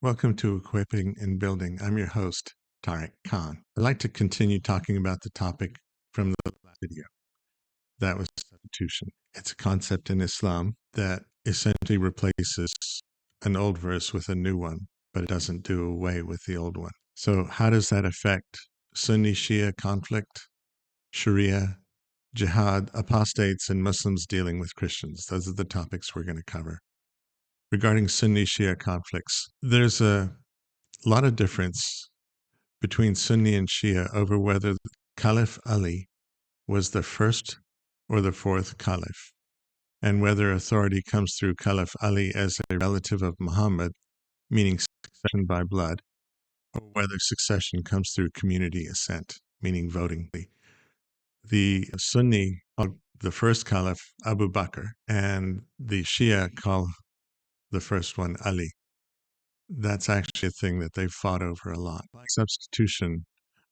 Welcome to Equipping and Building. I'm your host, Tariq Khan. I'd like to continue talking about the topic from the last video. That was substitution. It's a concept in Islam that essentially replaces an old verse with a new one, but it doesn't do away with the old one. So how does that affect Sunni-Shia conflict, Sharia, Jihad, apostates, and Muslims dealing with Christians? Those are the topics we're going to cover. Regarding Sunni-Shia conflicts, there's a lot of difference between Sunni and Shia over whether Caliph Ali was the first or the fourth caliph, and whether authority comes through Caliph Ali as a relative of Muhammad, meaning succession by blood, or whether succession comes through community assent, meaning voting. The Sunni call the first caliph Abu Bakr, and the Shia call the first one Ali. That's actually a thing that they've fought over a lot. Substitution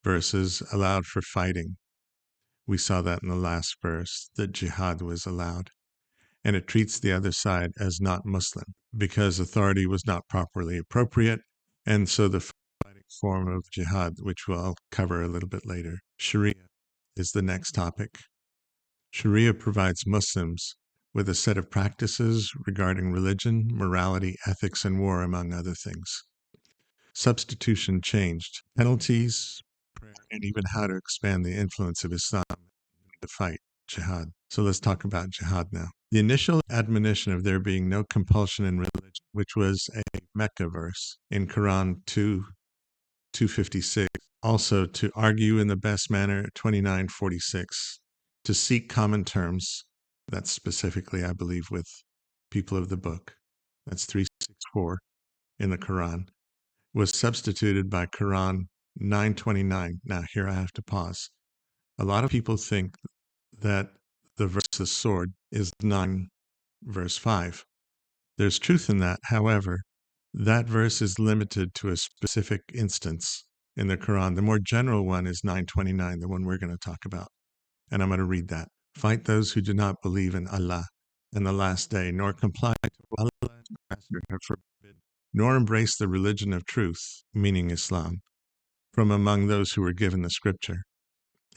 versus allowed for fighting. We saw that in the last verse, that jihad was allowed. And it treats the other side as not Muslim because authority was not properly appropriate. And so the fighting form of jihad, which we'll cover a little bit later, Sharia, is the next topic. Sharia provides Muslims with a set of practices regarding religion, morality, ethics, and war, among other things. Substitution changed penalties, prayer, and even how to expand the influence of Islam in the fight, jihad. So let's talk about jihad now. The initial admonition of there being no compulsion in religion, which was a Mecca verse in Quran 2:256. Also, to argue in the best manner, 29:46. To seek common terms, that's specifically, I believe, with people of the book. That's 364 in the Quran. Was substituted by Quran 9:29. Now, here I have to pause. A lot of people think that the verse the sword is 9 verse 5. There's truth in that. However, that verse is limited to a specific instance in the Quran. The more general one is 9:29, the one we're going to talk about. And I'm going to read that. Fight those who do not believe in Allah and the last day, nor comply to what Allah and His Messenger have forbidden, nor embrace the religion of truth, meaning Islam, from among those who were given the scripture,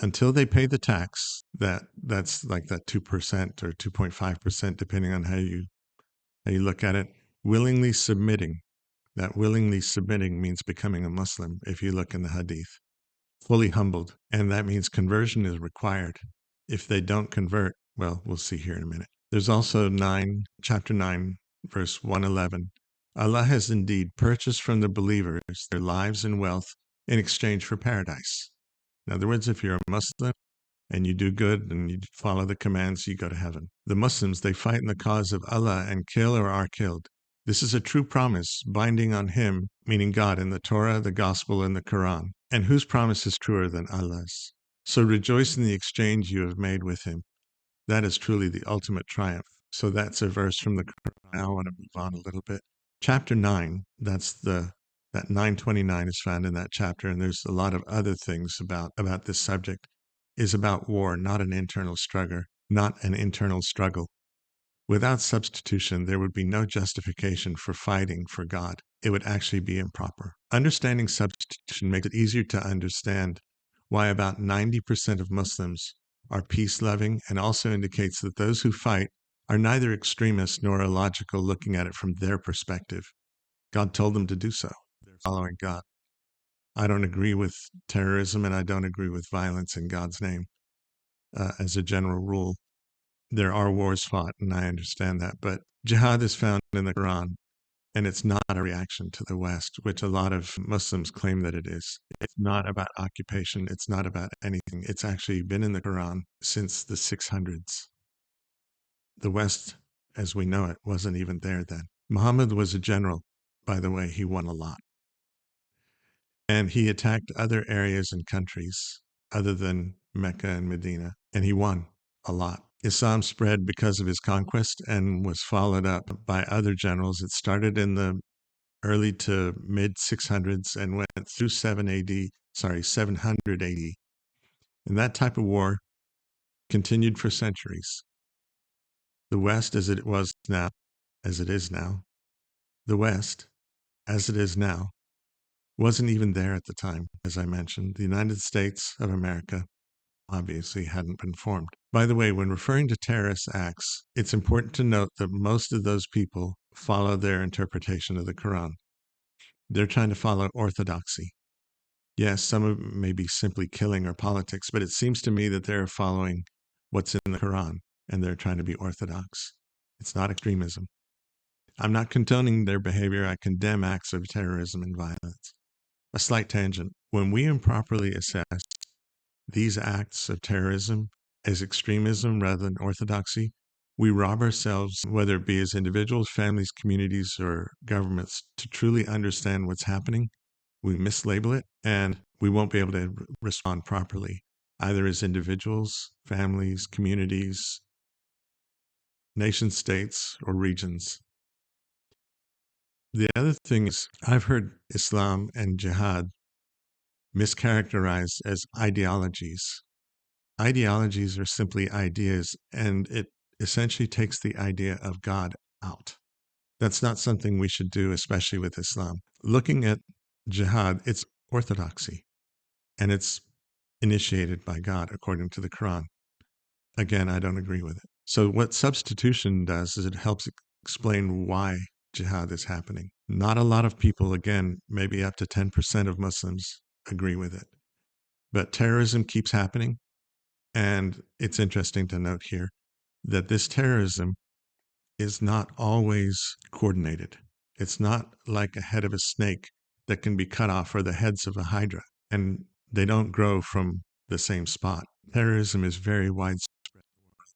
until they pay the tax. That's like that 2% or 2.5%, depending on how you look at it. Willingly submitting. That willingly submitting means becoming a Muslim, if you look in the Hadith. Fully humbled, and that means conversion is required. If they don't convert, well, we'll see here in a minute. There's also chapter 9, verse 111. Allah has indeed purchased from the believers their lives and wealth in exchange for paradise. In other words, if you're a Muslim and you do good and you follow the commands, you go to heaven. The Muslims, they fight in the cause of Allah and kill or are killed. This is a true promise, binding on Him, meaning God, in the Torah, the Gospel, and the Quran. And whose promise is truer than Allah's? So rejoice in the exchange you have made with Him. That is truly the ultimate triumph. So that's a verse from the Quran. Now I want to move on a little bit. Chapter 9, that 929 is found in that chapter, and there's a lot of other things about this subject, is about war, not an internal struggle. Without substitution, there would be no justification for fighting for God. It would actually be improper. Understanding substitution makes it easier to understand why about 90% of Muslims are peace-loving, and also indicates that those who fight are neither extremists nor illogical looking at it from their perspective. God told them to do so. They're following God. I don't agree with terrorism, and I don't agree with violence in God's name as a general rule. There are wars fought, and I understand that, but jihad is found in the Quran, and it's not a reaction to the West, which a lot of Muslims claim that it is. It's not about occupation. It's not about anything. It's actually been in the Quran since the 600s. The West, as we know it, wasn't even there then. Muhammad was a general, by the way. He won a lot. And he attacked other areas and countries other than Mecca and Medina, and he won a lot. Islam spread because of his conquest and was followed up by other generals. It started in the early to mid 600s and went through 700 AD. And that type of war continued for centuries. The West, as it is now, the West as it is now, wasn't even there at the time. As I mentioned, the United States of America obviously hadn't been formed. By the way, when referring to terrorist acts, it's important to note that most of those people follow their interpretation of the Quran. They're trying to follow orthodoxy. Yes, some of it may be simply killing or politics, but it seems to me that they're following what's in the Quran and they're trying to be orthodox. It's not extremism. I'm not condoning their behavior. I condemn acts of terrorism and violence. A slight tangent. When we improperly assess these acts of terrorism as extremism rather than orthodoxy, we rob ourselves, whether it be as individuals, families, communities, or governments, to truly understand what's happening. We mislabel it, and we won't be able to respond properly, either as individuals, families, communities, nation states, or regions. The other thing is, I've heard Islam and Jihad mischaracterized as ideologies. Ideologies are simply ideas, and it essentially takes the idea of God out. That's not something we should do, especially with Islam. Looking at jihad, it's orthodoxy, and it's initiated by God according to the Quran. Again, I don't agree with it. So what substitution does is it helps explain why jihad is happening. Not a lot of people, again, maybe up to 10% of Muslims agree with it. But terrorism keeps happening. And it's interesting to note here that this terrorism is not always coordinated. It's not like a head of a snake that can be cut off or the heads of a hydra, and they don't grow from the same spot. Terrorism is very widespread,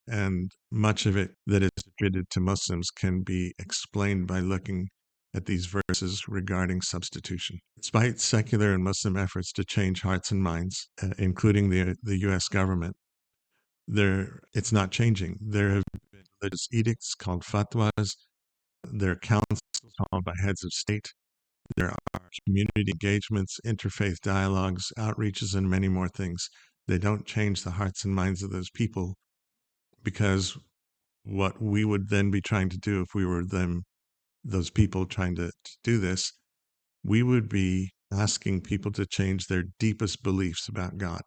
and much of it that is attributed to Muslims can be explained by looking at these verses regarding substitution. Despite secular and Muslim efforts to change hearts and minds, including the U.S. government, it's not changing. There have been religious edicts called fatwas. There are councils called by heads of state. There are community engagements, interfaith dialogues, outreaches, and many more things. They don't change the hearts and minds of those people, because what we would then be trying to do if we were those people trying to do this, we would be asking people to change their deepest beliefs about God,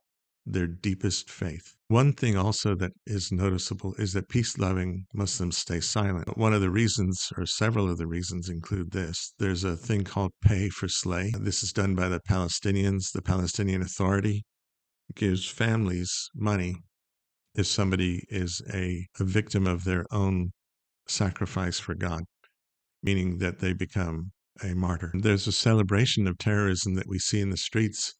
their deepest faith. One thing also that is noticeable is that peace-loving Muslims stay silent. One of the reasons, or several of the reasons, include this. There's a thing called pay for slay. This is done by the Palestinians. The Palestinian Authority gives families money if somebody is a victim of their own sacrifice for God, meaning that they become a martyr. There's a celebration of terrorism that we see in the streets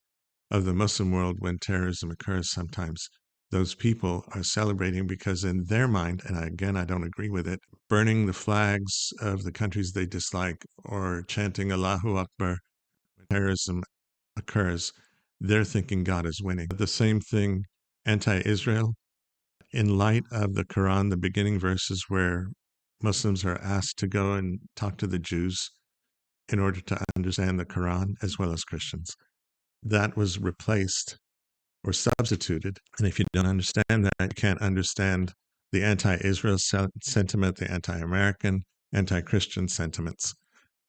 of the Muslim world when terrorism occurs sometimes. Those people are celebrating because in their mind, and again, I don't agree with it, burning the flags of the countries they dislike or chanting Allahu Akbar when terrorism occurs, they're thinking God is winning. The same thing, anti-Israel. In light of the Quran, the beginning verses where Muslims are asked to go and talk to the Jews in order to understand the Quran, as well as Christians, that was replaced or substituted. And if you don't understand that, you can't understand the anti-Israel sentiment, the anti-American, anti-Christian sentiments.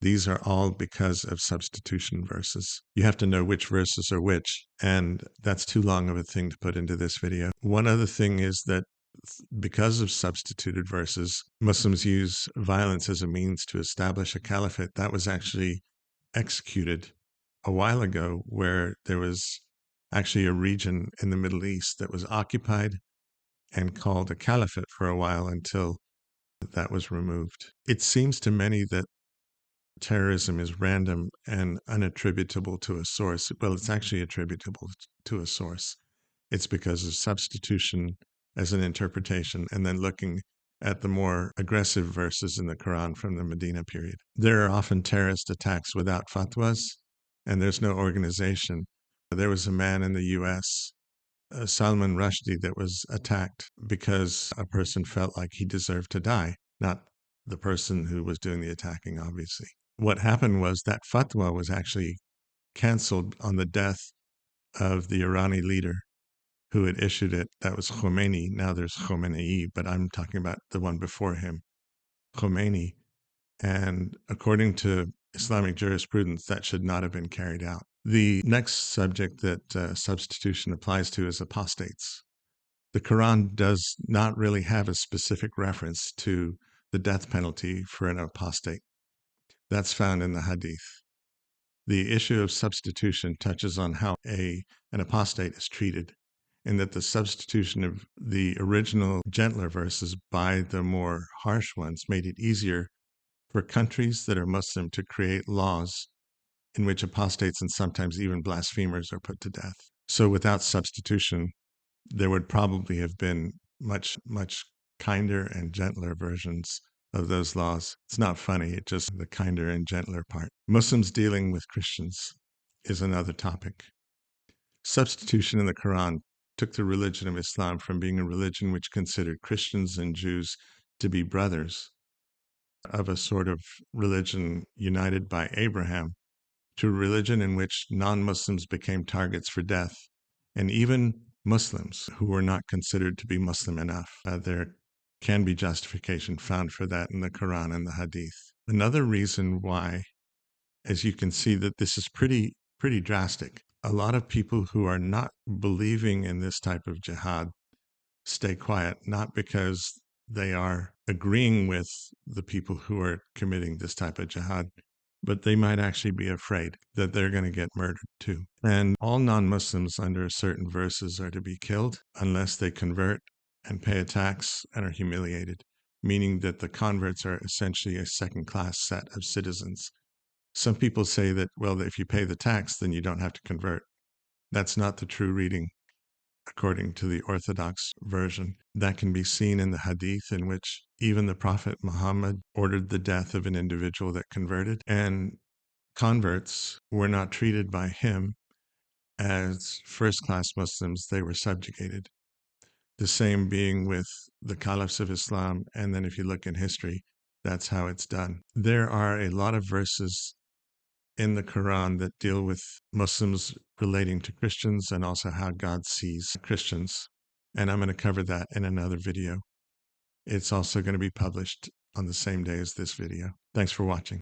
These are all because of substitution verses. You have to know which verses are which, and that's too long of a thing to put into this video. One other thing is that because of substituted verses, Muslims use violence as a means to establish a caliphate. That was actually executed a while ago, where there was actually a region in the Middle East that was occupied and called a caliphate for a while until that was removed. It seems to many that terrorism is random and unattributable to a source. Well, it's actually attributable to a source. It's because of substitution as an interpretation, and then looking at the more aggressive verses in the Quran from the Medina period. There are often terrorist attacks without fatwas, and there's no organization. There was a man in the U.S., Salman Rushdie, that was attacked because a person felt like he deserved to die, not the person who was doing the attacking, obviously. What happened was that fatwa was actually canceled on the death of the Irani leader who had issued it. That was Khomeini. Now there's Khomeini, but I'm talking about the one before him, Khomeini. And according to Islamic jurisprudence that should not have been carried out. The next subject that substitution applies to is apostates. The Quran does not really have a specific reference to the death penalty for an apostate. That's found in the Hadith. The issue of substitution touches on how an apostate is treated, and that the substitution of the original gentler verses by the more harsh ones made it easier for countries that are Muslim to create laws in which apostates and sometimes even blasphemers are put to death. So without substitution, there would probably have been much kinder and gentler versions of those laws. It's not funny, it's just the kinder and gentler part. Muslims dealing with Christians is another topic. Substitution in the Quran took the religion of Islam from being a religion which considered Christians and Jews to be brothers of a sort of religion united by Abraham, to a religion in which non-Muslims became targets for death, and even Muslims who were not considered to be Muslim enough. There can be justification found for that in the Quran and the Hadith. Another reason why, as you can see, that this is pretty drastic. A lot of people who are not believing in this type of jihad stay quiet, not because they are agreeing with the people who are committing this type of jihad, but they might actually be afraid that they're going to get murdered too. And all non-Muslims under certain verses are to be killed unless they convert and pay a tax and are humiliated, meaning that the converts are essentially a second-class set of citizens. Some people say that, well, if you pay the tax, then you don't have to convert. That's not the true reading. According to the Orthodox version, that can be seen in the Hadith, in which even the Prophet Muhammad ordered the death of an individual that converted, and converts were not treated by him as first-class Muslims. They were subjugated. The same being with the caliphs of Islam, and then if you look in history, that's how it's done. There are a lot of verses in the Quran that deal with Muslims relating to Christians and also how God sees Christians. And I'm going to cover that in another video. It's also going to be published on the same day as this video. Thanks for watching.